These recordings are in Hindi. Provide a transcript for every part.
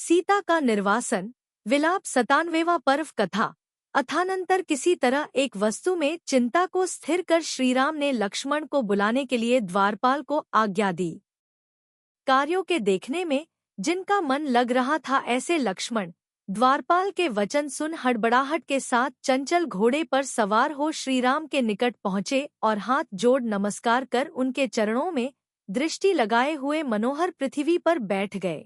सीता का निर्वासन, विलाप 97वां पर्व कथा। अथानंतर किसी तरह एक वस्तु में चिंता को स्थिर कर श्रीराम ने लक्ष्मण को बुलाने के लिए द्वारपाल को आज्ञा दी। कार्यों के देखने में जिनका मन लग रहा था, ऐसे लक्ष्मण द्वारपाल के वचन सुन हड़बड़ाहट के साथ चंचल घोड़े पर सवार हो श्रीराम के निकट पहुँचे और हाथ जोड़ नमस्कार कर उनके चरणों में दृष्टि लगाए हुए मनोहर पृथ्वी पर बैठ गए।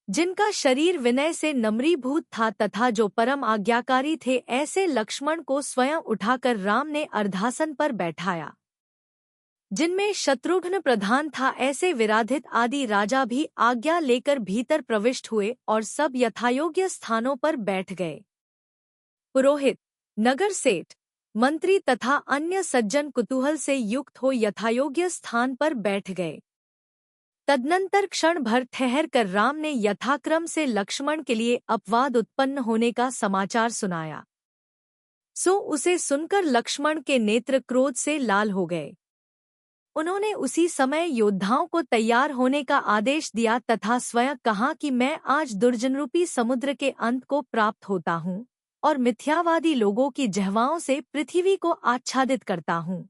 जिनका शरीर विनय से नम्रीभूत था तथा जो परम आज्ञाकारी थे, ऐसे लक्ष्मण को स्वयं उठाकर राम ने अर्धासन पर बैठाया। जिनमें शत्रुघ्न प्रधान था, ऐसे विराधित आदि राजा भी आज्ञा लेकर भीतर प्रविष्ट हुए और सब यथायोग्य स्थानों पर बैठ गए। पुरोहित, नगर सेठ, मंत्री तथा अन्य सज्जन कुतूहल से युक्त हो यथायोग्य स्थान पर बैठ गए। तदनंतर क्षण भर ठहर कर राम ने यथाक्रम से लक्ष्मण के लिए अपवाद उत्पन्न होने का समाचार सुनाया। सो उसे सुनकर लक्ष्मण के नेत्र क्रोध से लाल हो गए। उन्होंने उसी समय योद्धाओं को तैयार होने का आदेश दिया तथा स्वयं कहा कि मैं आज दुर्जनरूपी समुद्र के अंत को प्राप्त होता हूँ और मिथ्यावादी लोगों की जहवाओं से पृथ्वी को आच्छादित करता हूँ।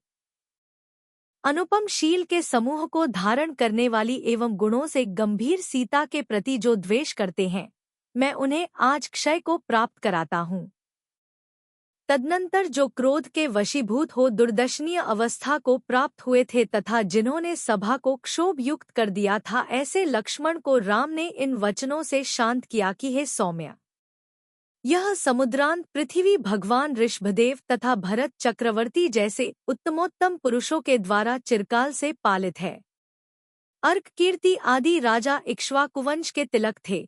अनुपम शील के समूह को धारण करने वाली एवं गुणों से गंभीर सीता के प्रति जो द्वेष करते हैं, मैं उन्हें आज क्षय को प्राप्त कराता हूँ। तदनंतर जो क्रोध के वशीभूत हो दुर्दशनीय अवस्था को प्राप्त हुए थे तथा जिन्होंने सभा को क्षोभ युक्त कर दिया था, ऐसे लक्ष्मण को राम ने इन वचनों से शांत किया कि हे सौम्य, यह समुद्रांत पृथ्वी भगवान ऋषभदेव तथा भरत चक्रवर्ती जैसे उत्तमोत्तम पुरुषों के द्वारा चिरकाल से पालित है। अर्क कीर्ति आदि राजा इक्ष्वाकुवंश के तिलक थे।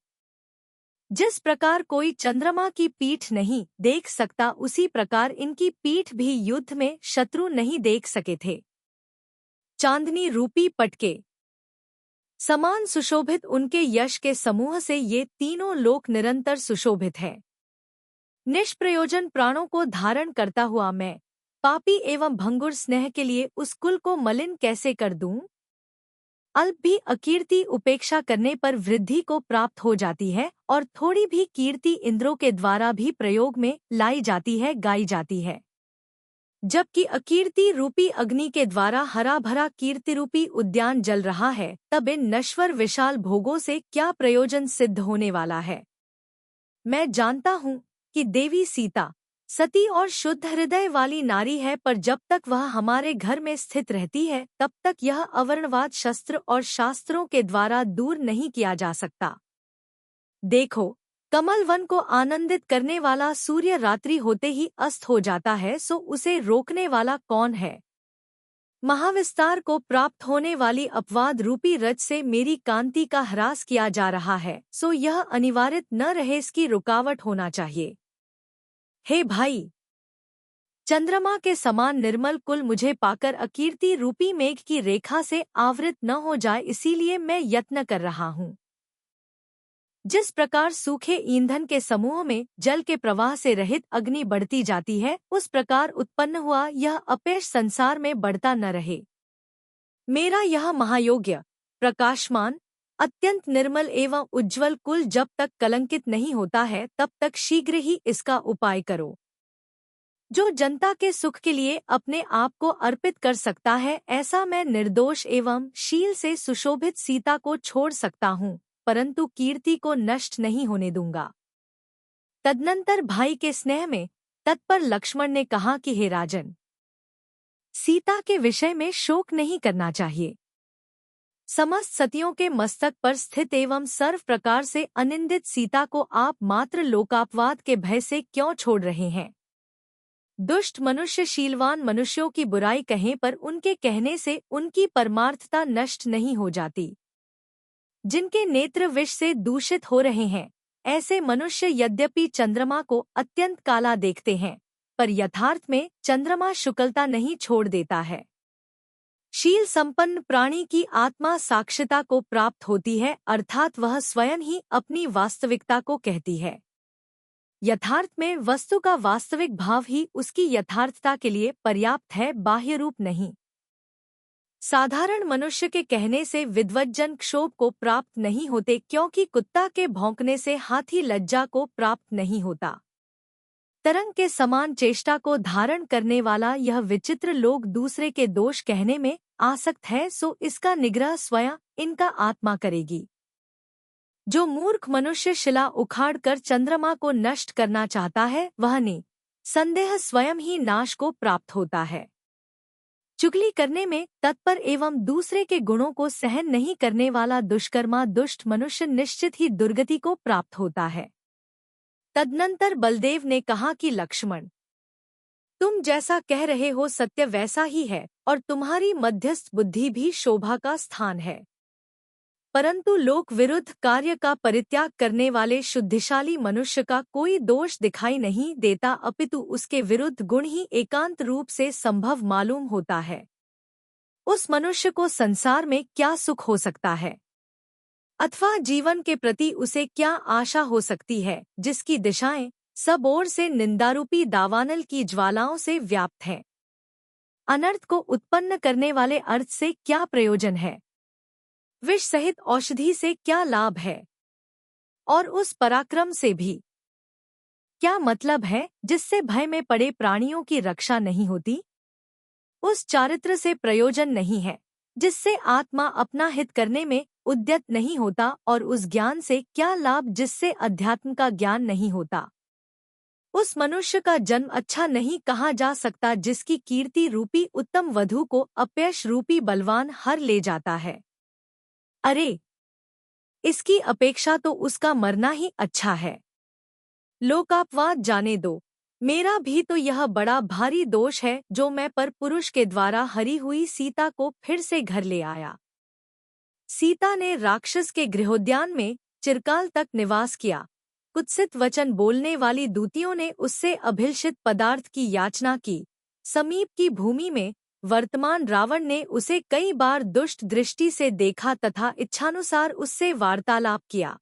जिस प्रकार कोई चंद्रमा की पीठ नहीं देख सकता, उसी प्रकार इनकी पीठ भी युद्ध में शत्रु नहीं देख सके थे। चांदनी रूपी पटके समान सुशोभित उनके यश के समूह से ये तीनों लोक निरंतर सुशोभित है। निष्प्रयोजन प्राणों को धारण करता हुआ मैं पापी एवं भंगुर स्नेह के लिए उस कुल को मलिन कैसे कर दूं? अल्प भी अकीर्ति उपेक्षा करने पर वृद्धि को प्राप्त हो जाती है और थोड़ी भी कीर्ति इंद्रों के द्वारा भी प्रयोग में लाई जाती है, गाई जाती है। जबकि अकीर्ति रूपी अग्नि के द्वारा हरा भरा कीर्ति रूपी उद्यान जल रहा है, तब इन नश्वर विशाल भोगों से क्या प्रयोजन सिद्ध होने वाला है? मैं जानता हूँ कि देवी सीता सती और शुद्ध हृदय वाली नारी है, पर जब तक वह हमारे घर में स्थित रहती है तब तक यह अवर्णवाद शस्त्र और शास्त्रों के द्वारा दूर नहीं किया जा सकता। देखो, कमल वन को आनंदित करने वाला सूर्य रात्रि होते ही अस्त हो जाता है, सो उसे रोकने वाला कौन है? महाविस्तार को प्राप्त होने वाली अपवाद रूपी रज से मेरी कांति का ह्रास किया जा रहा है, सो यह अनिवार्य न रहे, इसकी रुकावट होना चाहिए। हे भाई, चंद्रमा के समान निर्मल कुल मुझे पाकर अकीर्ति रूपी मेघ की रेखा से आवृत न हो जाए, इसीलिए मैं यत्न कर रहा हूँ। जिस प्रकार सूखे ईंधन के समूह में जल के प्रवाह से रहित अग्नि बढ़ती जाती है, उस प्रकार उत्पन्न हुआ यह अपयश संसार में बढ़ता न रहे। मेरा यह महायोग्य, प्रकाशमान, अत्यंत निर्मल एवं उज्ज्वल कुल जब तक कलंकित नहीं होता है, तब तक शीघ्र ही इसका उपाय करो। जो जनता के सुख के लिए अपने आप को अर्पित कर सकता है, ऐसा मैं निर्दोष एवं शील से सुशोभित सीता को छोड़ सकता हूँ, परंतु कीर्ति को नष्ट नहीं होने दूंगा। तदनंतर भाई के स्नेह में तत्पर लक्ष्मण ने कहा कि हे राजन, सीता के विषय में शोक नहीं करना चाहिए। समस्त सतियों के मस्तक पर स्थित एवं सर्व प्रकार से अनिंदित सीता को आप मात्र लोकापवाद के भय से क्यों छोड़ रहे हैं? दुष्ट मनुष्य शीलवान मनुष्यों की बुराई कहें, पर उनके कहने से उनकी परमार्थता नष्ट नहीं हो जाती। जिनके नेत्र विष से दूषित हो रहे हैं, ऐसे मनुष्य यद्यपि चंद्रमा को अत्यंत काला देखते हैं, पर यथार्थ में चंद्रमा शुक्लता नहीं छोड़ देता है। शील संपन्न प्राणी की आत्मा साक्षिता को प्राप्त होती है, अर्थात वह स्वयं ही अपनी वास्तविकता को कहती है। यथार्थ में वस्तु का वास्तविक भाव ही उसकी यथार्थता के लिए पर्याप्त है, बाह्य रूप नहीं। साधारण मनुष्य के कहने से विद्वज्जन क्षोभ को प्राप्त नहीं होते, क्योंकि कुत्ता के भौंकने से हाथी लज्जा को प्राप्त नहीं होता। तरंग के समान चेष्टा को धारण करने वाला यह विचित्र लोग दूसरे के दोष कहने में आसक्त है, सो इसका निग्रह स्वयं इनका आत्मा करेगी। जो मूर्ख मनुष्य शिला उखाड़कर चंद्रमा को नष्ट करना चाहता है, वह निसंदेह स्वयं ही नाश को प्राप्त होता है। चुगली करने में तत्पर एवं दूसरे के गुणों को सहन नहीं करने वाला दुष्कर्मा दुष्ट मनुष्य निश्चित ही दुर्गति को प्राप्त होता है। तदनंतर बलदेव ने कहा कि लक्ष्मण, तुम जैसा कह रहे हो सत्य वैसा ही है, और तुम्हारी मध्यस्थ बुद्धि भी शोभा का स्थान है। परंतु लोक विरुद्ध कार्य का परित्याग करने वाले शुद्धिशाली मनुष्य का कोई दोष दिखाई नहीं देता, अपितु उसके विरुद्ध गुण ही एकांत रूप से संभव मालूम होता है। उस मनुष्य को संसार में क्या सुख हो सकता है, अथवा जीवन के प्रति उसे क्या आशा हो सकती है, जिसकी दिशाएं सब ओर से निंदारूपी दावानल की ज्वालाओं से व्याप्त हैं। अनर्थ को उत्पन्न करने वाले अर्थ से क्या प्रयोजन है, विष सहित औषधि से क्या लाभ है, और उस पराक्रम से भी क्या मतलब है जिससे भय में पड़े प्राणियों की रक्षा नहीं होती। उस चारित्र से प्रयोजन नहीं है जिससे आत्मा अपना हित करने में उद्यत नहीं होता, और उस ज्ञान से क्या लाभ जिससे अध्यात्म का ज्ञान नहीं होता। उस मनुष्य का जन्म अच्छा नहीं कहा जा सकता जिसकी कीर्ति रूपी उत्तम वधु को अपयश रूपी बलवान हर ले जाता है। अरे, इसकी अपेक्षा तो उसका मरना ही अच्छा है। लोकापवाद जाने दो, मेरा भी तो यह बड़ा भारी दोष है जो मैं पर पुरुष के द्वारा हरी हुई सीता को फिर से घर ले आया। सीता ने राक्षस के गृहोद्यान में चिरकाल तक निवास किया। कुत्सित वचन बोलने वाली दूतियों ने उससे अभिलषित पदार्थ की याचना की। समीप की भूमि में वर्तमान रावण ने उसे कई बार दुष्ट दृष्टि से देखा तथा इच्छानुसार उससे वार्तालाप किया।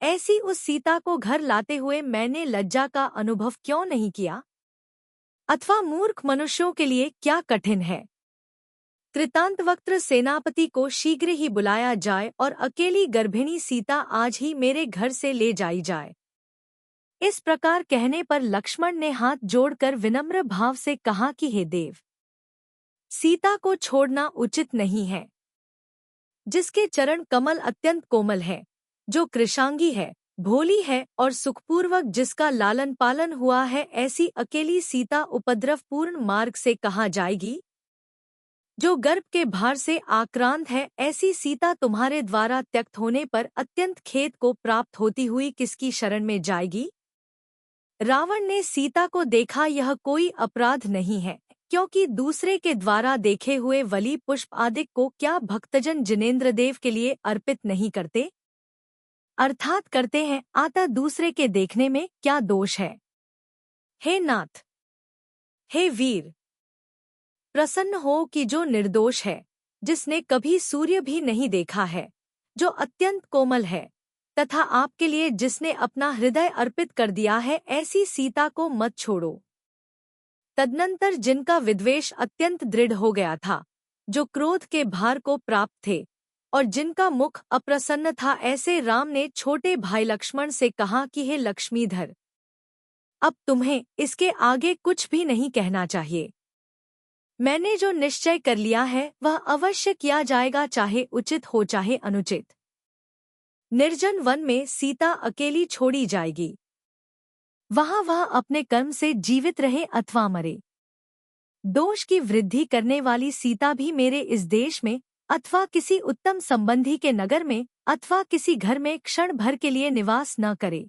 ऐसी उस सीता को घर लाते हुए मैंने लज्जा का अनुभव क्यों नहीं किया? अथवा मूर्ख मनुष्यों के लिए क्या कठिन है? कृतांतवक्त्र सेनापति को शीघ्र ही बुलाया जाए और अकेली गर्भिणी सीता आज ही मेरे घर से ले जाई जाए। इस प्रकार कहने पर लक्ष्मण ने हाथ जोड़कर विनम्र भाव से कहा कि हे देव, सीता को छोड़ना उचित नहीं है। जिसके चरण कमल अत्यंत कोमल है, जो कृशांगी है, भोली है और सुखपूर्वक जिसका लालन पालन हुआ है, ऐसी अकेली सीता उपद्रवपूर्ण मार्ग से कहाँ जाएगी? जो गर्भ के भार से आक्रांत है, ऐसी सीता तुम्हारे द्वारा त्यक्त होने पर अत्यंत खेद को प्राप्त होती हुई किसकी शरण में जाएगी? रावण ने सीता को देखा, यह कोई अपराध नहीं है, क्योंकि दूसरे के द्वारा देखे हुए वली पुष्प आदि को क्या भक्तजन जिनेंद्रदेव के लिए अर्पित नहीं करते? अर्थात करते हैं, आता दूसरे के देखने में क्या दोष है? हे नाथ, हे वीर, प्रसन्न हो कि जो निर्दोष है, जिसने कभी सूर्य भी नहीं देखा है, जो अत्यंत कोमल है, तथा आपके लिए जिसने अपना हृदय अर्पित कर दिया है, ऐसी सीता को मत छोड़ो। तदनंतर जिनका विद्वेष अत्यंत दृढ़ हो गया था, जो क्रोध के भार को प्राप्त थे और जिनका मुख अप्रसन्न था, ऐसे राम ने छोटे भाई लक्ष्मण से कहा कि हे लक्ष्मीधर, अब तुम्हें इसके आगे कुछ भी नहीं कहना चाहिए। मैंने जो निश्चय कर लिया है वह अवश्य किया जाएगा, चाहे उचित हो चाहे अनुचित। निर्जन वन में सीता अकेली छोड़ी जाएगी। वहां वह अपने कर्म से जीवित रहे अथवा मरे। दोष की वृद्धि करने वाली सीता भी मेरे इस देश में अथवा किसी उत्तम संबंधी के नगर में अथवा किसी घर में क्षण भर के लिए निवास न करे।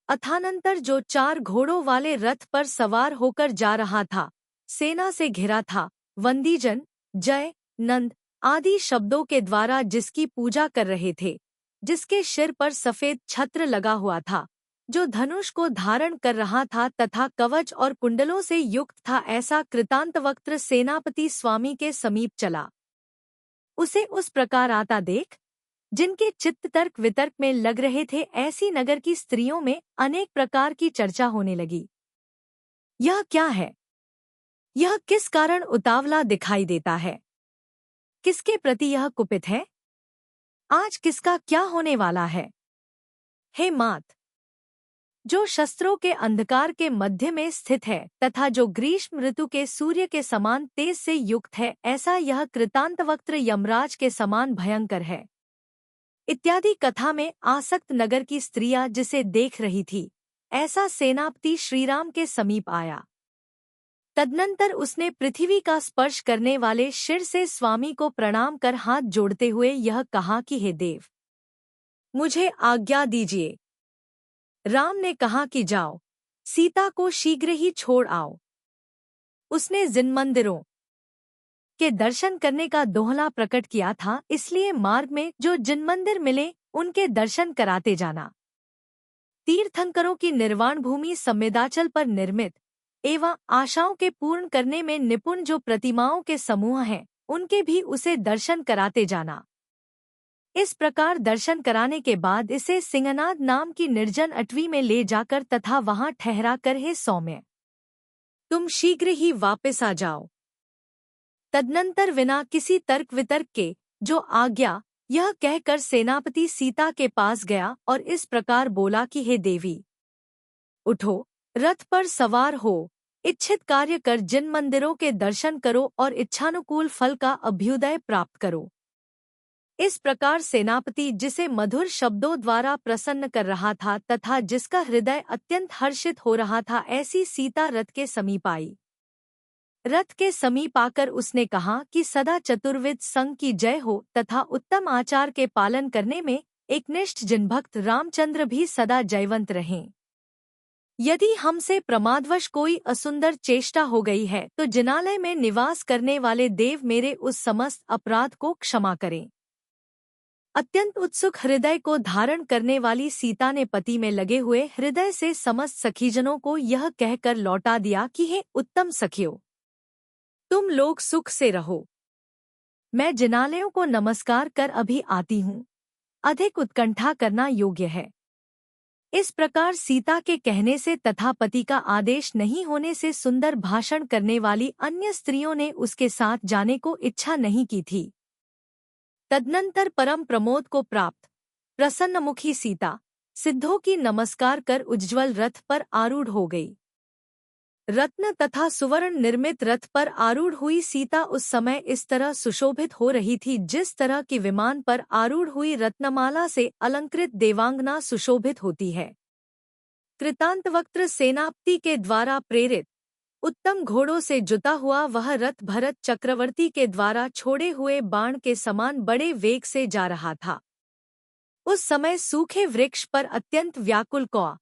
अथानंतर जो 4 घोड़ों वाले रथ पर सवार होकर जा रहा था, सेना से घिरा था, वंदीजन, जय, नंद आदि शब्दों के द्वारा जिसकी पूजा कर रहे थे, जिसके सिर पर सफेद छत्र लगा हुआ था, जो धनुष को धारण कर रहा था तथा कवच और कुंडलों से युक्त था, ऐसा कृतांतवक्त्र सेनापति स्वामी के समीप चला। उसे उस प्रकार आता देख जिनके चित्त तर्क वितर्क में लग रहे थे, ऐसी नगर की स्त्रियों में अनेक प्रकार की चर्चा होने लगी। यह क्या है? यह किस कारण उतावला दिखाई देता है? किसके प्रति यह कुपित है? आज किसका क्या होने वाला है? हे मात, जो शस्त्रों के अंधकार के मध्य में स्थित है तथा जो ग्रीष्म ऋतु के सूर्य के समान तेज से युक्त है, ऐसा यह कृतांतवक्त्र यमराज के समान भयंकर है। इत्यादि कथा में आसक्त नगर की स्त्रियां जिसे देख रही थी, ऐसा सेनापति श्रीराम के समीप आया। तदनंतर उसने पृथ्वी का स्पर्श करने वाले शिर से स्वामी को प्रणाम कर हाथ जोड़ते हुए यह कहा कि हे देव, मुझे आज्ञा दीजिए। राम ने कहा कि जाओ, सीता को शीघ्र ही छोड़ आओ। उसने जिन मंदिरों के दर्शन करने का दोहला प्रकट किया था, इसलिए मार्ग में जो जिन मंदिर मिले उनके दर्शन कराते जाना। तीर्थंकरों की निर्वाण भूमि संवेदाचल पर निर्मित एवं आशाओं के पूर्ण करने में निपुण जो प्रतिमाओं के समूह हैं, उनके भी उसे दर्शन कराते जाना। इस प्रकार दर्शन कराने के बाद इसे सिंहनाद नाम की निर्जन अटवी में ले जाकर तथा वहां ठहरा कर, हे सौम्य, तुम शीघ्र ही वापस आ जाओ। तदनंतर बिना किसी तर्क वितर्क के जो आज्ञा, यह कहकर सेनापति सीता के पास गया और इस प्रकार बोला कि हे देवी, उठो, रथ पर सवार हो, इच्छित कार्य कर जिन मंदिरों के दर्शन करो और इच्छानुकूल फल का अभ्युदय प्राप्त करो। इस प्रकार सेनापति, जिसे मधुर शब्दों द्वारा प्रसन्न कर रहा था तथा जिसका हृदय अत्यंत हर्षित हो रहा था, ऐसी सीता रथ के समीप आई। रथ के समीप आकर उसने कहा कि सदा चतुर्विद संघ की जय हो तथा उत्तम आचार के पालन करने में एकनिष्ठ जिनभक्त रामचंद्र भी सदा जयवंत रहें। यदि हमसे प्रमादवश कोई असुंदर चेष्टा हो गई है तो जिनालय में निवास करने वाले देव मेरे उस समस्त अपराध को क्षमा करें। अत्यंत उत्सुक हृदय को धारण करने वाली सीता ने पति में लगे हुए हृदय से समस्त सखीजनों को यह कहकर लौटा दिया कि हे उत्तम सखियों, तुम लोग सुख से रहो। मैं जिनालयों को नमस्कार कर अभी आती हूँ। अधिक उत्कंठा करना योग्य है। इस प्रकार सीता के कहने से तथा पति का आदेश नहीं होने से सुंदर भाषण करने वाली अन्य स्त्रियों ने उसके साथ जाने को इच्छा नहीं की थी। तदनंतर परम प्रमोद को प्राप्त प्रसन्नमुखी सीता सिद्धों की नमस्कार कर उज्ज्वल रथ पर आरूढ़ हो गई। रत्न तथा सुवर्ण निर्मित रथ पर आरूढ़ हुई सीता उस समय इस तरह सुशोभित हो रही थी जिस तरह की विमान पर आरूढ़ हुई रत्नमाला से अलंकृत देवांगना सुशोभित होती है। कृतांतवक्त्र सेनापति के द्वारा प्रेरित उत्तम घोड़ों से जुता हुआ वह रथ भरत चक्रवर्ती के द्वारा छोड़े हुए बाण के समान बड़े वेग से जा रहा था। उस समय सूखे वृक्ष पर अत्यंत व्याकुल कौआ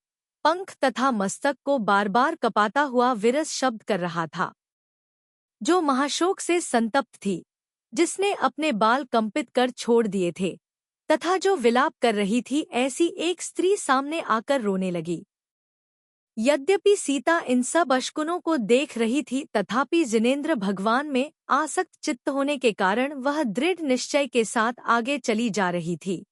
पंख तथा मस्तक को बार बार कपाता हुआ विरस शब्द कर रहा था, जो महाशोक से संतप्त थी, जिसने अपने बाल कंपित कर छोड़ दिए थे तथा जो विलाप कर रही थी, ऐसी एक स्त्री सामने आकर रोने लगी। यद्यपि सीता इन सब अशकुनों को देख रही थी, तथापि जिनेंद्र भगवान में आसक्त चित्त होने के कारण वह दृढ़ निश्चय के साथ आगे चली जा रही थी।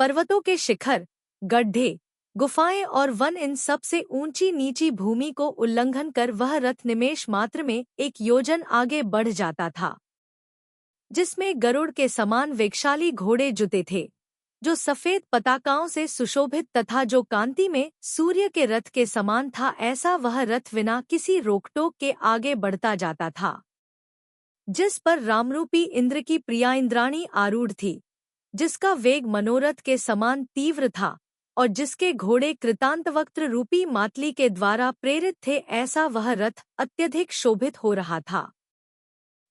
पर्वतों के शिखर, गड्ढे, गुफाएं और वन, इन सब से ऊंची नीची भूमि को उल्लंघन कर वह रथ निमेष मात्र में एक योजन आगे बढ़ जाता था, जिसमें गरुड़ के समान वेगशाली घोड़े जुते थे, जो सफेद पताकाओं से सुशोभित तथा जो कांति में सूर्य के रथ के समान था। ऐसा वह रथ बिना किसी रोकटोक के आगे बढ़ता जाता था, जिस पर रामरूपी इंद्र की प्रिया इंद्राणी आरूढ़ थी, जिसका वेग मनोरथ के समान तीव्र था और जिसके घोड़े कृतांतवक्त्र रूपी मातली के द्वारा प्रेरित थे। ऐसा वह रथ अत्यधिक शोभित हो रहा था।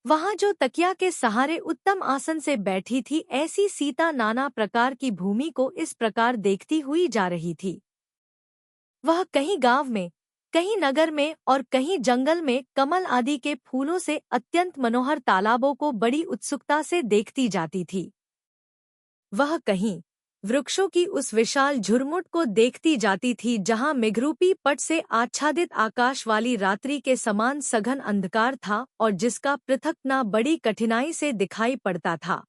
वहां जो तकिया के सहारे उत्तम आसन से बैठी थी, ऐसी सीता नाना प्रकार की भूमि को इस प्रकार देखती हुई जा रही थी। वह कहीं गांव में, कहीं नगर में और कहीं जंगल में कमल आदि के फूलों से अत्यंत मनोहर तालाबों को बड़ी उत्सुकता से देखती जाती थी। वह कहीं वृक्षों की उस विशाल झुरमुट को देखती जाती थी, जहां मेघरूपी पट से आच्छादित आकाश वाली रात्रि के समान सघन अंधकार था और जिसका पृथकना बड़ी कठिनाई से दिखाई पड़ता था।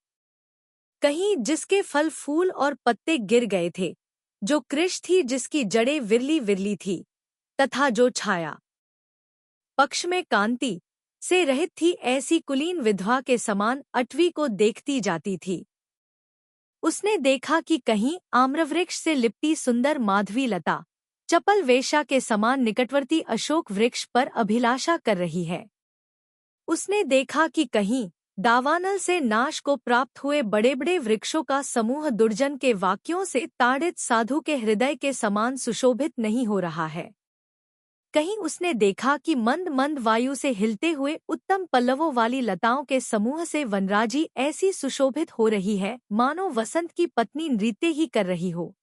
कहीं जिसके फल फूल और पत्ते गिर गए थे, जो कृष थी जिसकी जड़ें विरली विरली थी, तथा जो छाया पक्ष में कांति से रहित थी, ऐसी कुलीन विधवा के समान अटवी को देखती जाती थी। उसने देखा कि कहीं आम्रवृक्ष से लिपटी सुंदर माधवी लता चपल वेश्या के समान निकटवर्ती अशोक वृक्ष पर अभिलाषा कर रही है। उसने देखा कि कहीं दावानल से नाश को प्राप्त हुए बड़े बड़े वृक्षों का समूह दुर्जन के वाक्यों से ताड़ित साधु के हृदय के समान सुशोभित नहीं हो रहा है। कहीं उसने देखा कि मंद मंद वायु से हिलते हुए उत्तम पल्लवों वाली लताओं के समूह से वनराजी ऐसी सुशोभित हो रही है मानो वसंत की पत्नी नृत्य ही कर रही हो।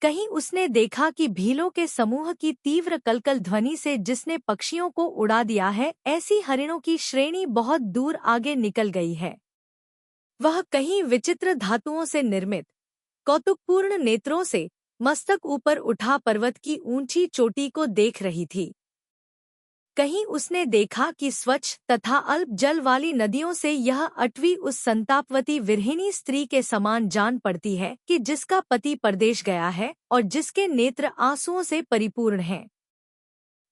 कहीं उसने देखा कि भीलों के समूह की तीव्र कलकल ध्वनि से जिसने पक्षियों को उड़ा दिया है, ऐसी हरिणों की श्रेणी बहुत दूर आगे निकल गई है। वह कहीं विचित्र धातुओं से निर्मित कौतुकपूर्ण नेत्रों से मस्तक ऊपर उठा पर्वत की ऊंची चोटी को देख रही थी। कहीं उसने देखा कि स्वच्छ तथा अल्प जल वाली नदियों से यह अटवी उस संतापवती विरहिणी स्त्री के समान जान पड़ती है कि जिसका पति परदेश गया है और जिसके नेत्र आंसुओं से परिपूर्ण हैं।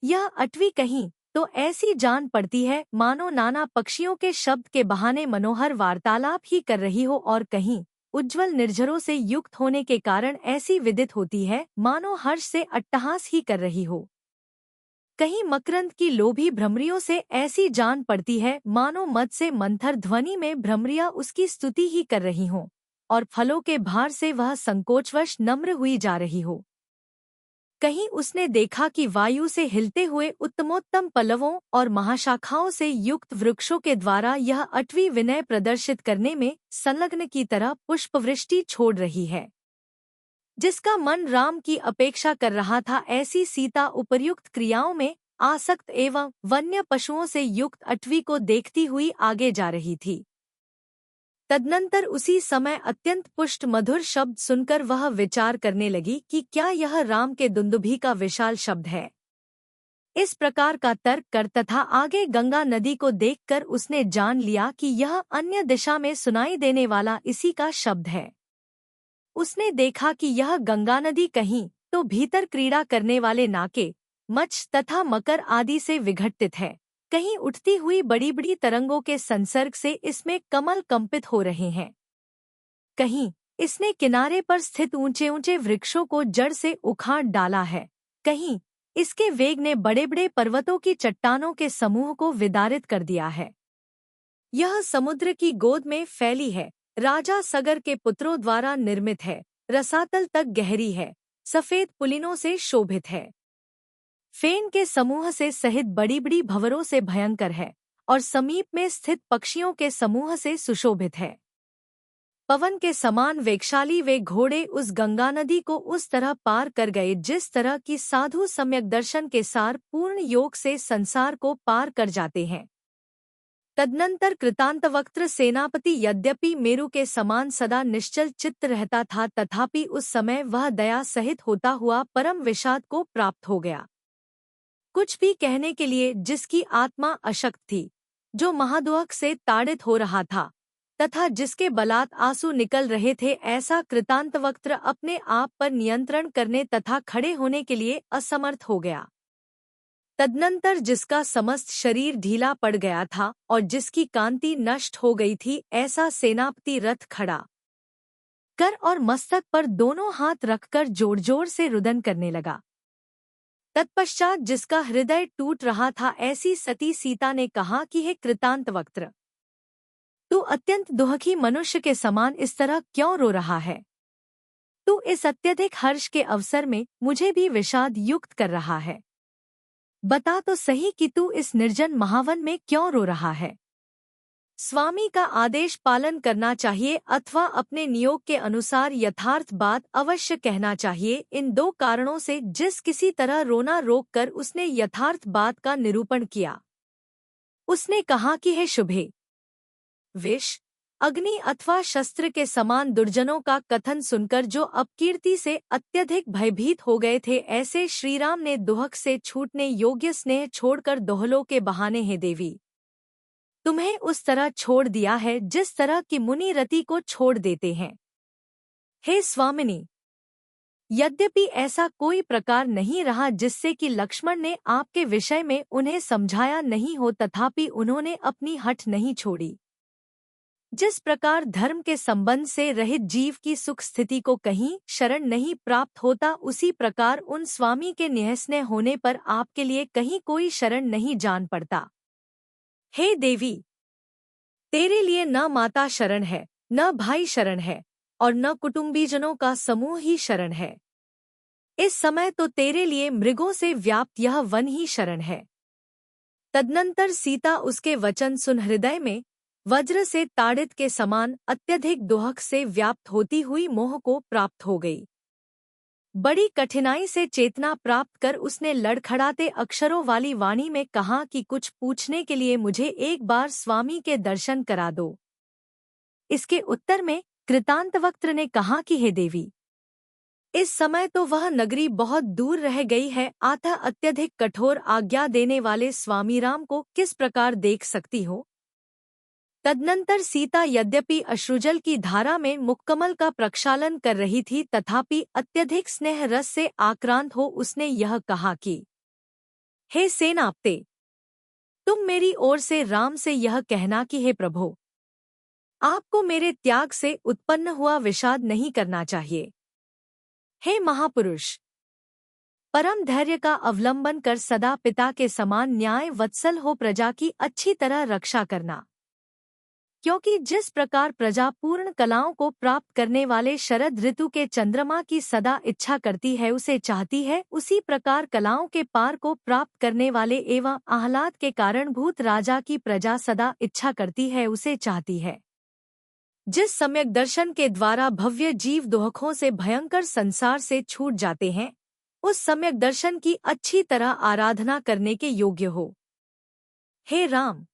यह अटवी कहीं तो ऐसी जान पड़ती है मानो नाना पक्षियों के शब्द के बहाने मनोहर वार्तालाप ही कर रही हो, और कहीं उज्ज्वल निर्झरों से युक्त होने के कारण ऐसी विदित होती है मानो हर्ष से अट्टहास ही कर रही हो। कहीं मकरंद की लोभी भ्रमरियों से ऐसी जान पड़ती है मानो मद से मंथर ध्वनि में भ्रमरियां उसकी स्तुति ही कर रही हों, और फलों के भार से वह संकोचवश नम्र हुई जा रही हो। कहीं उसने देखा कि वायु से हिलते हुए उत्तमोत्तम पल्लवों और महाशाखाओं से युक्त वृक्षों के द्वारा यह अटवी विनय प्रदर्शित करने में संलग्न की तरह पुष्पवृष्टि छोड़ रही है। जिसका मन राम की अपेक्षा कर रहा था, ऐसी सीता उपर्युक्त क्रियाओं में आसक्त एवं वन्य पशुओं से युक्त अटवी को देखती हुई आगे जा रही थी। तदनंतर उसी समय अत्यंत पुष्ट मधुर शब्द सुनकर वह विचार करने लगी कि क्या यह राम के दुंदुभी का विशाल शब्द है। इस प्रकार का तर्क कर तथा आगे गंगा नदी को देखकर उसने जान लिया कि यह अन्य दिशा में सुनाई देने वाला इसी का शब्द है। उसने देखा कि यह गंगा नदी कहीं तो भीतर क्रीड़ा करने वाले नाके, मत्स्य तथा मकर आदि से विघटित है, कहीं उठती हुई बड़ी बड़ी तरंगों के संसर्ग से इसमें कमल कंपित हो रहे हैं, कहीं इसने किनारे पर स्थित ऊंचे ऊंचे वृक्षों को जड़ से उखाड़ डाला है, कहीं इसके वेग ने बड़े बड़े पर्वतों की चट्टानों के समूह को विदारित कर दिया है। यह समुद्र की गोद में फैली है, राजा सगर के पुत्रों द्वारा निर्मित है, रसातल तक गहरी है, सफेद पुलिनों से शोभित है, फेन के समूह से सहित बड़ी बड़ी भंवरों से भयंकर है, और समीप में स्थित पक्षियों के समूह से सुशोभित है। पवन के समान वेगशाली वे घोड़े उस गंगा नदी को उस तरह पार कर गए जिस तरह की साधु सम्यक दर्शन के सार पूर्ण योग से संसार को पार कर जाते हैं। तदनंतर कृतांतवक्त्र सेनापति यद्यपि मेरु के समान सदा निश्चल चित्त रहता था, तथापि उस समय वह दया सहित होता हुआ परम विषाद को प्राप्त हो गया। कुछ भी कहने के लिए जिसकी आत्मा अशक्त थी, जो महादुख से ताड़ित हो रहा था तथा जिसके बलात् आंसू निकल रहे थे, ऐसा कृतांतवक्त्र अपने आप पर नियंत्रण करने तथा खड़े होने के लिए असमर्थ हो गया। तदनंतर जिसका समस्त शरीर ढीला पड़ गया था और जिसकी कांति नष्ट हो गई थी, ऐसा सेनापति रथ खड़ा कर और मस्तक पर दोनों हाथ रखकर जोर जोर से रुदन करने लगा। तत्पश्चात जिसका हृदय टूट रहा था, ऐसी सती सीता ने कहा कि हे कृतांतवक्त्र, तू अत्यंत दुखी मनुष्य के समान इस तरह क्यों रो रहा है? तू इस अत्यधिक हर्ष के अवसर में मुझे भी विषाद युक्त कर रहा है। बता तो सही कि तू इस निर्जन महावन में क्यों रो रहा है? स्वामी का आदेश पालन करना चाहिए अथवा अपने नियोग के अनुसार यथार्थ बात अवश्य कहना चाहिए। इन दो कारणों से जिस किसी तरह रोना रोककर उसने यथार्थ बात का निरूपण किया। उसने कहा कि हे शुभे, विष, अग्नि अथवा शस्त्र के समान दुर्जनों का कथन सुनकर जो अपकीर्ति से अत्यधिक भयभीत हो गए थे, ऐसे श्रीराम ने दुहक से छूटने योग्य स्नेह छोड़कर दोहलों के बहाने, हे देवी, तुम्हें उस तरह छोड़ दिया है जिस तरह की मुनि रति को छोड़ देते हैं। हे स्वामिनी, यद्यपि ऐसा कोई प्रकार नहीं रहा जिससे कि लक्ष्मण ने आपके विषय में उन्हें समझाया नहीं हो, तथापि उन्होंने अपनी हठ नहीं छोड़ी। जिस प्रकार धर्म के संबंध से रहित जीव की सुख स्थिति को कहीं शरण नहीं प्राप्त होता, उसी प्रकार उन स्वामी के निःस्नेह होने पर आपके लिए कहीं कोई शरण नहीं जान पड़ता। हे देवी, तेरे लिए न माता शरण है, न भाई शरण है, और न कुटुंबीजनों का समूह ही शरण है। इस समय तो तेरे लिए मृगों से व्याप्त यह वन ही शरण है। तदनंतर सीता उसके वचन सुन हृदय में वज्र से ताड़ित के समान अत्यधिक दुहक से व्याप्त होती हुई मोह को प्राप्त हो गई। बड़ी कठिनाई से चेतना प्राप्त कर उसने लड़खड़ाते अक्षरों वाली वाणी में कहा कि कुछ पूछने के लिए मुझे एक बार स्वामी के दर्शन करा दो। इसके उत्तर में कृतांतवक्त्र ने कहा कि हे देवी, इस समय तो वह नगरी बहुत दूर रह गई है, अतः अत्यधिक कठोर आज्ञा देने वाले स्वामीराम को किस प्रकार देख सकती हो। तदनंतर सीता यद्यपि अश्रुजल की धारा में मुखकमल का प्रक्षालन कर रही थी, तथापि अत्यधिक स्नेह रस से आक्रांत हो उसने यह कहा कि हे सेनापते, तुम मेरी ओर से राम से यह कहना कि हे प्रभो, आपको मेरे त्याग से उत्पन्न हुआ विषाद नहीं करना चाहिए। हे महापुरुष, परम धैर्य का अवलंबन कर सदा पिता के समान न्याय वत्सल हो प्रजा की अच्छी तरह रक्षा करना, क्योंकि जिस प्रकार प्रजा पूर्ण कलाओं को प्राप्त करने वाले शरद ऋतु के चंद्रमा की सदा इच्छा करती है, उसे चाहती है, उसी प्रकार कलाओं के पार को प्राप्त करने वाले एवं आह्लाद के कारणभूत राजा की प्रजा सदा इच्छा करती है, उसे चाहती है। जिस सम्यक दर्शन के द्वारा भव्य जीव दुहकों से भयंकर संसार से छूट जाते हैं, उस सम्यक दर्शन की अच्छी तरह आराधना करने के योग्य हो। हे राम,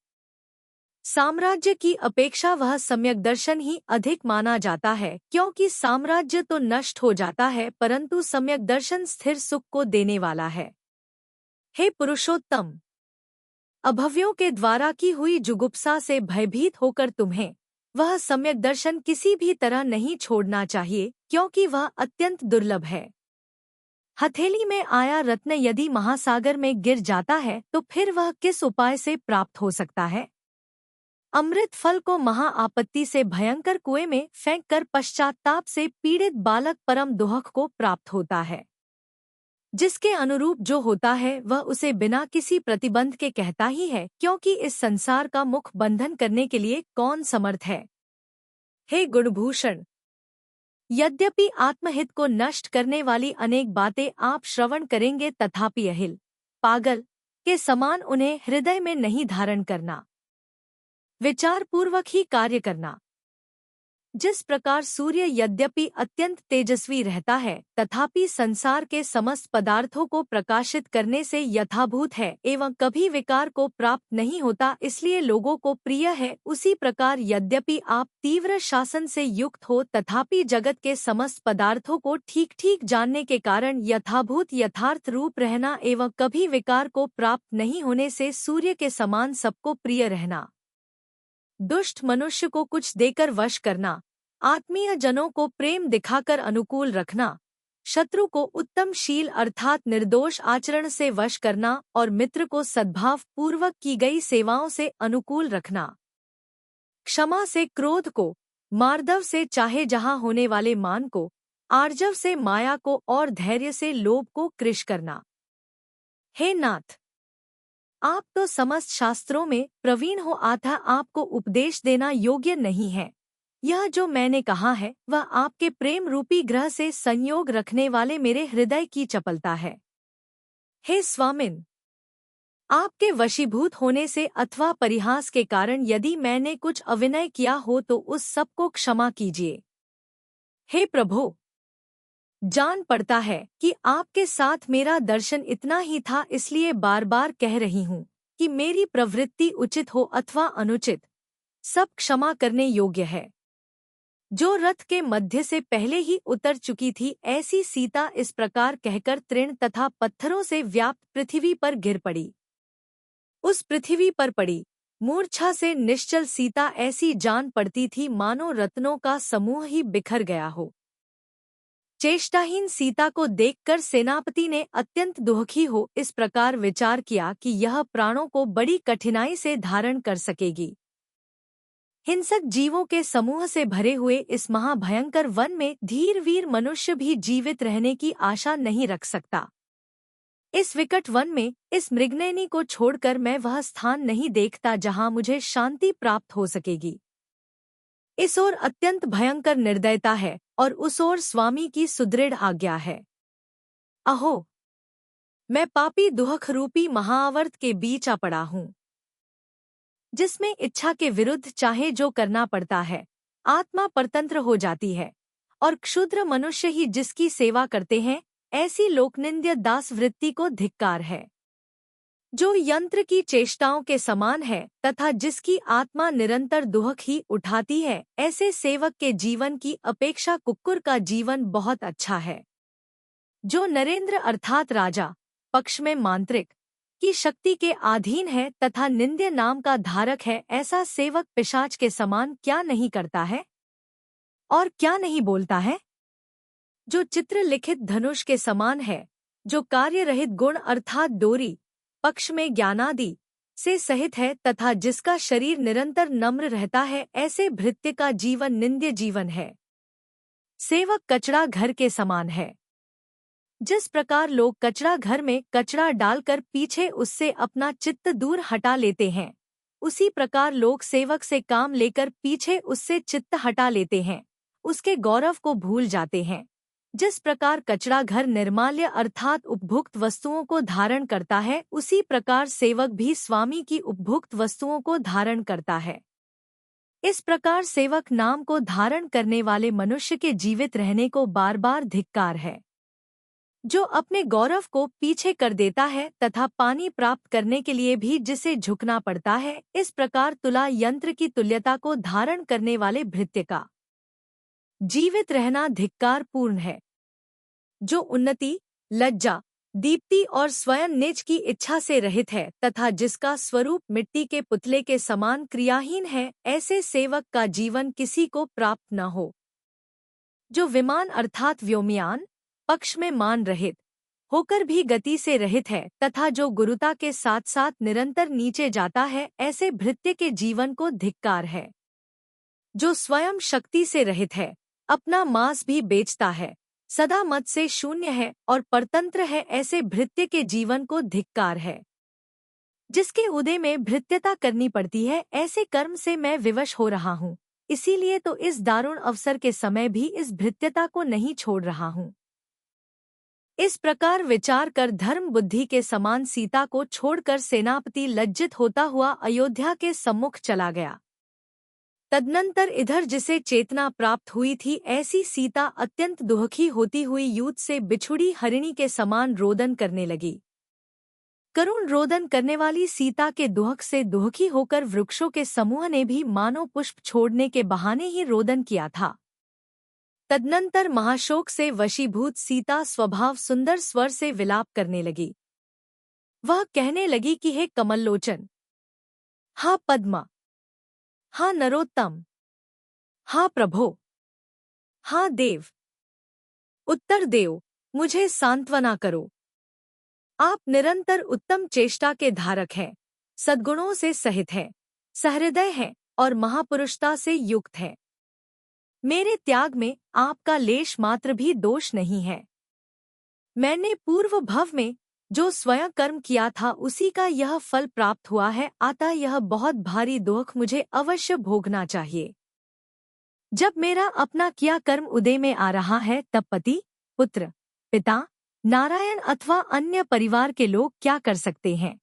साम्राज्य की अपेक्षा वह सम्यक दर्शन ही अधिक माना जाता है, क्योंकि साम्राज्य तो नष्ट हो जाता है, परंतु सम्यक दर्शन स्थिर सुख को देने वाला है। हे पुरुषोत्तम, अभव्यों के द्वारा की हुई जुगुप्सा से भयभीत होकर तुम्हें वह सम्यक दर्शन किसी भी तरह नहीं छोड़ना चाहिए, क्योंकि वह अत्यंत दुर्लभ है। हथेली में आया रत्न यदि महासागर में गिर जाता है तो फिर वह किस उपाय से प्राप्त हो सकता है। अमृत फल को महा आपत्ति से भयंकर कुएं में फेंककर पश्चाताप से पीड़ित बालक परम दुहक को प्राप्त होता है। जिसके अनुरूप जो होता है वह उसे बिना किसी प्रतिबंध के कहता ही है, क्योंकि इस संसार का मुख बंधन करने के लिए कौन समर्थ है। हे गुणभूषण, यद्यपि आत्महित को नष्ट करने वाली अनेक बातें आप श्रवण करेंगे, तथापि अहिल पागल के समान उन्हें हृदय में नहीं धारण करना, विचारपूर्वक ही कार्य करना। जिस प्रकार सूर्य यद्यपि अत्यंत तेजस्वी रहता है, तथापि संसार के समस्त पदार्थों को प्रकाशित करने से यथाभूत है एवं कभी विकार को प्राप्त नहीं होता, इसलिए लोगों को प्रिय है, उसी प्रकार यद्यपि आप तीव्र शासन से युक्त हो, तथापि जगत के समस्त पदार्थों को ठीक ठीक जानने के कारण यथाभूत यथार्थ रूप रहना एवं कभी विकार को प्राप्त नहीं होने से सूर्य के समान सबको प्रिय रहना, दुष्ट मनुष्य को कुछ देकर वश करना, आत्मीय जनों को प्रेम दिखाकर अनुकूल रखना, शत्रु को उत्तम शील अर्थात निर्दोष आचरण से वश करना और मित्र को सद्भाव पूर्वक की गई सेवाओं से अनुकूल रखना, क्षमा से क्रोध को, मार्दव से चाहे जहाँ होने वाले मान को, आर्जव से माया को और धैर्य से लोभ को कृश करना। हे नाथ, आप तो समस्त शास्त्रों में प्रवीण हो, अतः आपको उपदेश देना योग्य नहीं है। यह जो मैंने कहा है वह आपके प्रेम रूपी ग्रह से संयोग रखने वाले मेरे हृदय की चपलता है। हे स्वामिन, आपके वशीभूत होने से अथवा परिहास के कारण यदि मैंने कुछ अविनय किया हो तो उस सब को क्षमा कीजिए। हे प्रभो, जान पड़ता है कि आपके साथ मेरा दर्शन इतना ही था, इसलिए बार बार कह रही हूँ कि मेरी प्रवृत्ति उचित हो अथवा अनुचित, सब क्षमा करने योग्य है। जो रथ के मध्य से पहले ही उतर चुकी थी, ऐसी सीता इस प्रकार कहकर तृण तथा पत्थरों से व्याप्त पृथ्वी पर गिर पड़ी। उस पृथ्वी पर पड़ी मूर्छा से निश्चल सीता ऐसी जान पड़ती थी मानो रत्नों का समूह ही बिखर गया हो। चेष्टाहीन सीता को देखकर सेनापति ने अत्यंत दुखी हो इस प्रकार विचार किया कि यह प्राणों को बड़ी कठिनाई से धारण कर सकेगी। हिंसक जीवों के समूह से भरे हुए इस महाभयंकर वन में धीरवीर मनुष्य भी जीवित रहने की आशा नहीं रख सकता। इस विकट वन में इस मृगनयनी को छोड़कर मैं वह स्थान नहीं देखता जहां मुझे शांति प्राप्त हो सकेगी। इस ओर अत्यंत भयंकर निर्दयता है और उस ओर स्वामी की सुदृढ़ आज्ञा है। अहो, मैं पापी दुहख रूपी महाआवर्त के बीच आ पड़ा हूँ, जिसमें इच्छा के विरुद्ध चाहे जो करना पड़ता है। आत्मा परतंत्र हो जाती है और क्षुद्र मनुष्य ही जिसकी सेवा करते हैं। ऐसी लोकनिंद्य दास वृत्ति को धिक्कार है, जो यंत्र की चेष्टाओं के समान है तथा जिसकी आत्मा निरंतर दुहक ही उठाती है। ऐसे सेवक के जीवन की अपेक्षा कुक्कुर का जीवन बहुत अच्छा है। जो नरेंद्र अर्थात राजा पक्ष में मांत्रिक की शक्ति के अधीन है तथा निंद्य नाम का धारक है, ऐसा सेवक पिशाच के समान क्या नहीं करता है और क्या नहीं बोलता है। जो चित्र लिखित धनुष के समान है, जो कार्य रहित गुण अर्थात डोरी पक्ष में ज्ञानादि से सहित है तथा जिसका शरीर निरंतर नम्र रहता है, ऐसे भृत्य का जीवन निंद्य जीवन है। सेवक कचड़ा घर के समान है। जिस प्रकार लोग कचड़ा घर में कचड़ा डालकर पीछे उससे अपना चित्त दूर हटा लेते हैं, उसी प्रकार लोग सेवक से काम लेकर पीछे उससे चित्त हटा लेते हैं, उसके गौरव को भूल जाते हैं। जिस प्रकार कचड़ा घर निर्माल्य अर्थात उपभुक्त वस्तुओं को धारण करता है, उसी प्रकार सेवक भी स्वामी की उपभुक्त वस्तुओं को धारण करता है। इस प्रकार सेवक नाम को धारण करने वाले मनुष्य के जीवित रहने को बार बार धिक्कार है। जो अपने गौरव को पीछे कर देता है तथा पानी प्राप्त करने के लिए भी जिसे झुकना पड़ता है, इस प्रकार तुला यंत्र की तुल्यता को धारण करने वाले भृत्य का जीवित रहना धिक्कार पूर्ण है। जो उन्नति, लज्जा, दीप्ति और स्वयं निज की इच्छा से रहित है तथा जिसका स्वरूप मिट्टी के पुतले के समान क्रियाहीन है, ऐसे सेवक का जीवन किसी को प्राप्त न हो। जो विमान अर्थात व्योमयान पक्ष में मान रहित होकर भी गति से रहित है तथा जो गुरुता के साथ साथ निरंतर नीचे जाता है, ऐसे भृत्य के जीवन को धिक्कार है। जो स्वयं शक्ति से रहित है, अपना मांस भी बेचता है, सदा मत से शून्य है और परतंत्र है, ऐसे भृत्य के जीवन को धिक्कार है। जिसके उदय में भृत्यता करनी पड़ती है, ऐसे कर्म से मैं विवश हो रहा हूँ, इसीलिए तो इस दारुण अवसर के समय भी इस भृत्यता को नहीं छोड़ रहा हूँ। इस प्रकार विचार कर धर्म बुद्धि के समान सीता को छोड़कर सेनापति लज्जित होता हुआ अयोध्या के सम्मुख चला गया। तदनंतर इधर जिसे चेतना प्राप्त हुई थी, ऐसी सीता अत्यंत दुखी होती हुई यूथ से बिछुड़ी हरिणी के समान रोदन करने लगी। करुण रोदन करने वाली सीता के दुहक से दुखी होकर वृक्षों के समूह ने भी मानो पुष्प छोड़ने के बहाने ही रोदन किया था। तदनंतर महाशोक से वशीभूत सीता स्वभाव सुंदर स्वर से विलाप करने लगी। वह कहने लगी कि हे कमललोचन, हा पद्मा, हा नरोत्तम, हा प्रभो, हा देव, उत्तर देव, मुझे सांत्वना करो। आप निरंतर उत्तम चेष्टा के धारक हैं, सद्गुणों से सहित हैं, सहृदय हैं और महापुरुषता से युक्त हैं। मेरे त्याग में आपका लेश मात्र भी दोष नहीं है। मैंने पूर्व भव में जो स्वयं कर्म किया था, उसी का यह फल प्राप्त हुआ है, अतः यह बहुत भारी दुख मुझे अवश्य भोगना चाहिए। जब मेरा अपना किया कर्म उदय में आ रहा है, तब पति, पुत्र, पिता, नारायण अथवा अन्य परिवार के लोग क्या कर सकते हैं।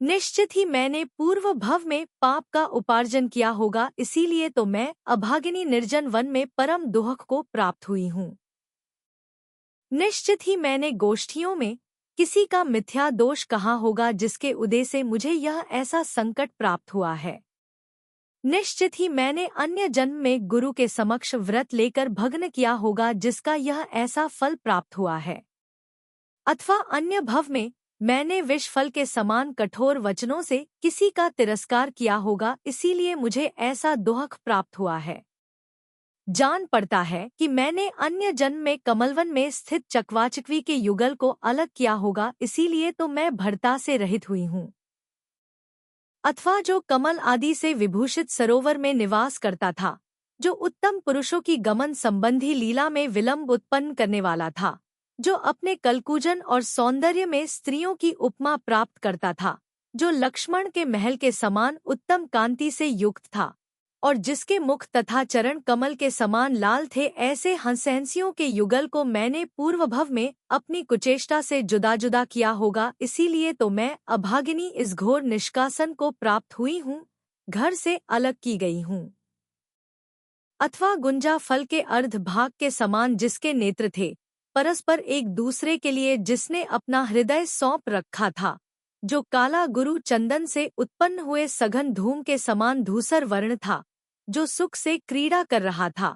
निश्चित ही मैंने पूर्व भव में पाप का उपार्जन किया होगा, इसीलिए तो मैं अभागिनी निर्जन वन में परम दुख को प्राप्त हुई हूँ। निश्चित ही मैंने गोष्ठियों में किसी का मिथ्या दोष कहा होगा, जिसके उदय से मुझे यह ऐसा संकट प्राप्त हुआ है। निश्चित ही मैंने अन्य जन्म में गुरु के समक्ष व्रत लेकर भग्न किया होगा, जिसका यह ऐसा फल प्राप्त हुआ है। अथवा अन्य भव में मैंने विष फल के समान कठोर वचनों से किसी का तिरस्कार किया होगा, इसीलिए मुझे ऐसा दुख प्राप्त हुआ है। जान पड़ता है कि मैंने अन्य जन्म में कमलवन में स्थित चकवाचकवी के युगल को अलग किया होगा, इसीलिए तो मैं भरता से रहित हुई हूँ। अथवा जो कमल आदि से विभूषित सरोवर में निवास करता था, जो उत्तम पुरुषों की गमन संबंधी लीला में विलंब उत्पन्न करने वाला था, जो अपने कलकूजन और सौंदर्य में स्त्रियों की उपमा प्राप्त करता था, जो लक्ष्मण के महल के समान उत्तम कांति से युक्त था और जिसके मुख तथा चरण कमल के समान लाल थे, ऐसे हंसहंसियों के युगल को मैंने पूर्वभव में अपनी कुचेष्टा से जुदा जुदा किया होगा, इसीलिए तो मैं अभागिनी इस घोर निष्कासन को प्राप्त हुई हूँ, घर से अलग की गई हूँ। अथवा गुंजा फल के अर्ध भाग के समान जिसके नेत्र थे, परस्पर एक दूसरे के लिए जिसने अपना हृदय सौंप रखा था, जो काला गुरु चंदन से उत्पन्न हुए सघन धूम के समान धूसर वर्ण था, जो सुख से क्रीड़ा कर रहा था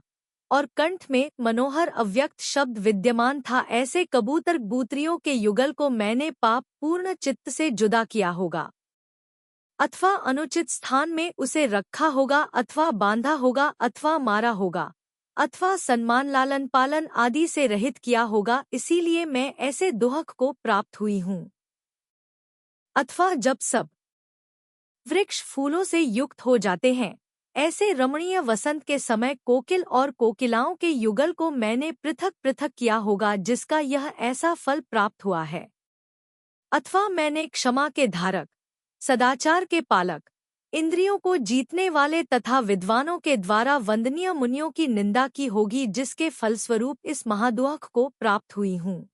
और कंठ में मनोहर अव्यक्त शब्द विद्यमान था, ऐसे कबूतर बूतरियों के युगल को मैंने पाप पूर्ण चित्त से जुदा किया होगा। अथवा अनुचित स्थान में उसे रखा होगा, अथवा बांधा होगा, अथवा मारा होगा, अथवा सम्मान लालन पालन आदि से रहित किया होगा, इसीलिए मैं ऐसे दुहक को प्राप्त हुई हूँ। अथवा जब सब वृक्ष फूलों से युक्त हो जाते हैं, ऐसे रमणीय वसंत के समय कोकिल और कोकिलाओं के युगल को मैंने पृथक पृथक किया होगा, जिसका यह ऐसा फल प्राप्त हुआ है। अथवा मैंने क्षमा के धारक, सदाचार के पालक, इंद्रियों को जीतने वाले तथा विद्वानों के द्वारा वंदनीय मुनियों की निंदा की होगी, जिसके फलस्वरूप इस महादुख को प्राप्त हुई हूँ।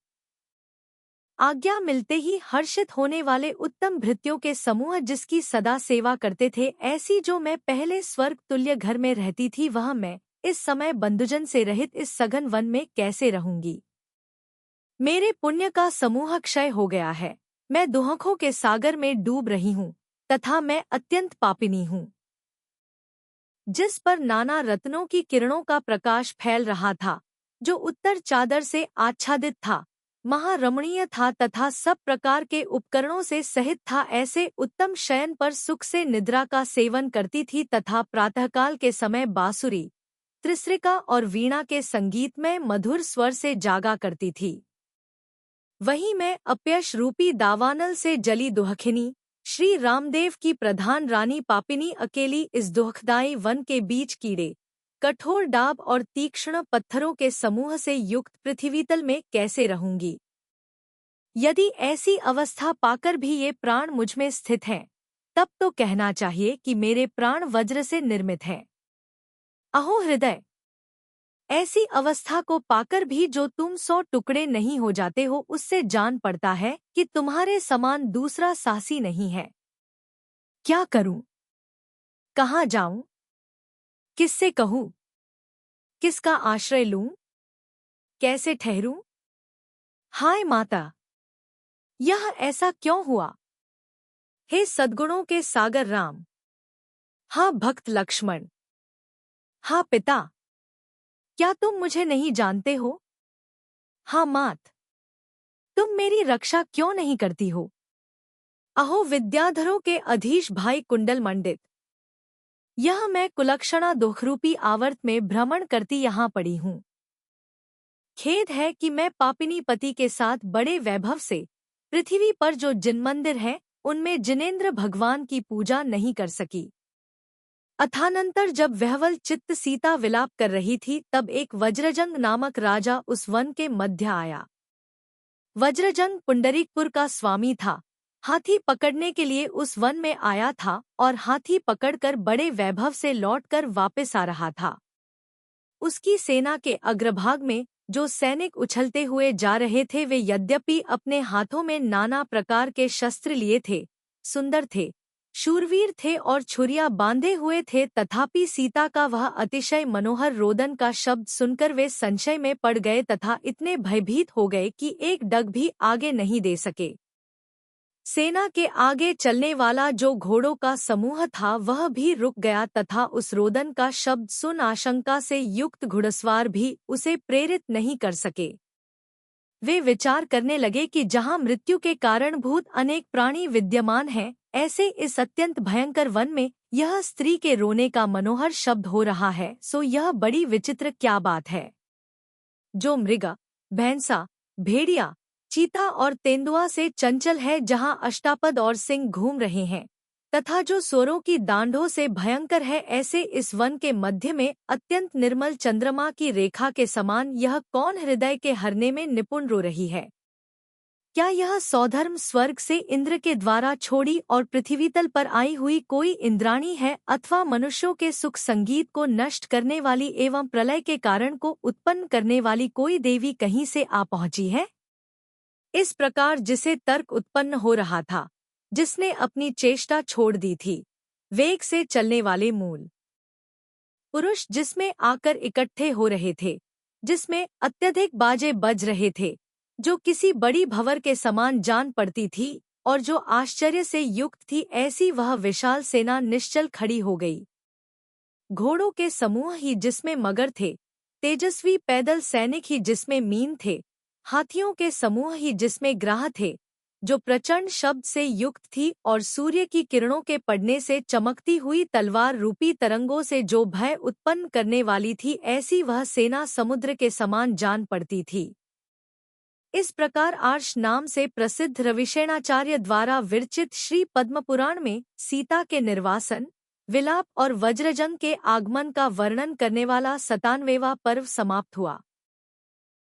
आज्ञा मिलते ही हर्षित होने वाले उत्तम भृत्यों के समूह जिसकी सदा सेवा करते थे, ऐसी जो मैं पहले स्वर्ग तुल्य घर में रहती थी, वह मैं इस समय बंधुजन से रहित इस सघन वन में कैसे रहूंगी। मेरे पुण्य का समूह क्षय हो गया है, मैं दुहकों के सागर में डूब रही हूँ तथा मैं अत्यंत पापिनी हूँ। जिस पर नाना रत्नों की किरणों का प्रकाश फैल रहा था, जो उत्तर चादर से आच्छादित था, महारमणीय था तथा सब प्रकार के उपकरणों से सहित था, ऐसे उत्तम शयन पर सुख से निद्रा का सेवन करती थी तथा प्रातःकाल के समय बांसुरी, त्रिस्रिका और वीणा के संगीत में मधुर स्वर से जागा करती थी। वहीं मैं अपयश रूपी दावानल से जली दुहखिनी, श्री रामदेव की प्रधान रानी पापिनी अकेली इस दुखदायी वन के बीच कीड़े, कठोर डाब और तीक्ष्ण पत्थरों के समूह से युक्त पृथ्वीतल में कैसे रहूंगी। यदि ऐसी अवस्था पाकर भी ये प्राण मुझमें स्थित हैं, तब तो कहना चाहिए कि मेरे प्राण वज्र से निर्मित हैं। अहो हृदय, ऐसी अवस्था को पाकर भी जो तुम 100 टुकड़े नहीं हो जाते हो, उससे जान पड़ता है कि तुम्हारे समान दूसरा साहसी नहीं है। क्या करूं? कहाँ जाऊं? किससे कहूं? किसका आश्रय लूं? कैसे ठहरूं? हाय माता, यह ऐसा क्यों हुआ? हे सद्गुणों के सागर राम, हाँ भक्त लक्ष्मण, हाँ पिता, क्या तुम मुझे नहीं जानते हो? हाँ मात, तुम मेरी रक्षा क्यों नहीं करती हो? अहो विद्याधरों के अधीश भाई कुंडल मंडित, यह मैं कुलक्षणा दुखरूपी आवर्त में भ्रमण करती यहाँ पड़ी हूँ। खेद है कि मैं पापिनी पति के साथ बड़े वैभव से पृथ्वी पर जो जिन मंदिर हैं, उनमें जिनेंद्र भगवान की पूजा नहीं कर सकी। अथानंतर जब वहवल चित्त सीता विलाप कर रही थी, तब एक वज्रजंग नामक राजा उस वन के मध्य आया। वज्रजंग पुंडरीकपुर का स्वामी था, हाथी पकड़ने के लिए उस वन में आया था और हाथी पकड़कर बड़े वैभव से लौटकर वापस आ रहा था। उसकी सेना के अग्रभाग में जो सैनिक उछलते हुए जा रहे थे, वे यद्यपि अपने हाथों में नाना प्रकार के शस्त्र लिए थे, सुंदर थे, शूरवीर थे और छुरियां बांधे हुए थे, तथापि सीता का वह अतिशय मनोहर रोदन का शब्द सुनकर वे संशय में पड़ गए तथा इतने भयभीत हो गए कि एक डग भी आगे नहीं दे सके। सेना के आगे चलने वाला जो घोड़ों का समूह था, वह भी रुक गया तथा उस रोदन का शब्द सुन आशंका से युक्त घुड़सवार भी उसे प्रेरित नहीं कर सके। वे विचार करने लगे कि जहाँ मृत्यु के कारणभूत अनेक प्राणी विद्यमान हैं, ऐसे इस अत्यंत भयंकर वन में यह स्त्री के रोने का मनोहर शब्द हो रहा है, सो यह बड़ी विचित्र क्या बात है। जो मृग, भैंसा, भेड़िया, चीता और तेंदुआ से चंचल है, जहाँ अष्टापद और सिंह घूम रहे हैं, तथा जो स्वरों की दांडों से भयंकर है, ऐसे इस वन के मध्य में अत्यंत निर्मल चंद्रमा की रेखा के समान यह कौन हृदय के हरने में निपुण रो रही है। क्या यह सौधर्म स्वर्ग से इंद्र के द्वारा छोड़ी और पृथ्वीतल पर आई हुई कोई इंद्राणी है, अथवा मनुष्यों के सुख संगीत को नष्ट करने वाली एवं प्रलय के कारण को उत्पन्न करने वाली कोई देवी कहीं से आ पहुंची है। इस प्रकार जिसे तर्क उत्पन्न हो रहा था, जिसने अपनी चेष्टा छोड़ दी थी, वेग से चलने वाले मूल पुरुष जिसमें आकर इकट्ठे हो रहे थे, जिसमें अत्यधिक बाजे बज रहे थे, जो किसी बड़ी भंवर के समान जान पड़ती थी और जो आश्चर्य से युक्त थी, ऐसी वह विशाल सेना निश्चल खड़ी हो गई। घोड़ों के समूह ही जिसमें मगर थे, तेजस्वी पैदल सैनिक ही जिसमें मीन थे, हाथियों के समूह ही जिसमें ग्राह थे, जो प्रचंड शब्द से युक्त थी और सूर्य की किरणों के पड़ने से चमकती हुई तलवार रूपी तरंगों से जो भय उत्पन्न करने वाली थी, ऐसी वह सेना समुद्र के समान जान पड़ती थी। इस प्रकार आर्ष नाम से प्रसिद्ध रविशेणाचार्य द्वारा विरचित श्री पद्मपुराण में सीता के निर्वासन, विलाप और वज्रजंग के आगमन का वर्णन करने वाला 97वां पर्व समाप्त हुआ।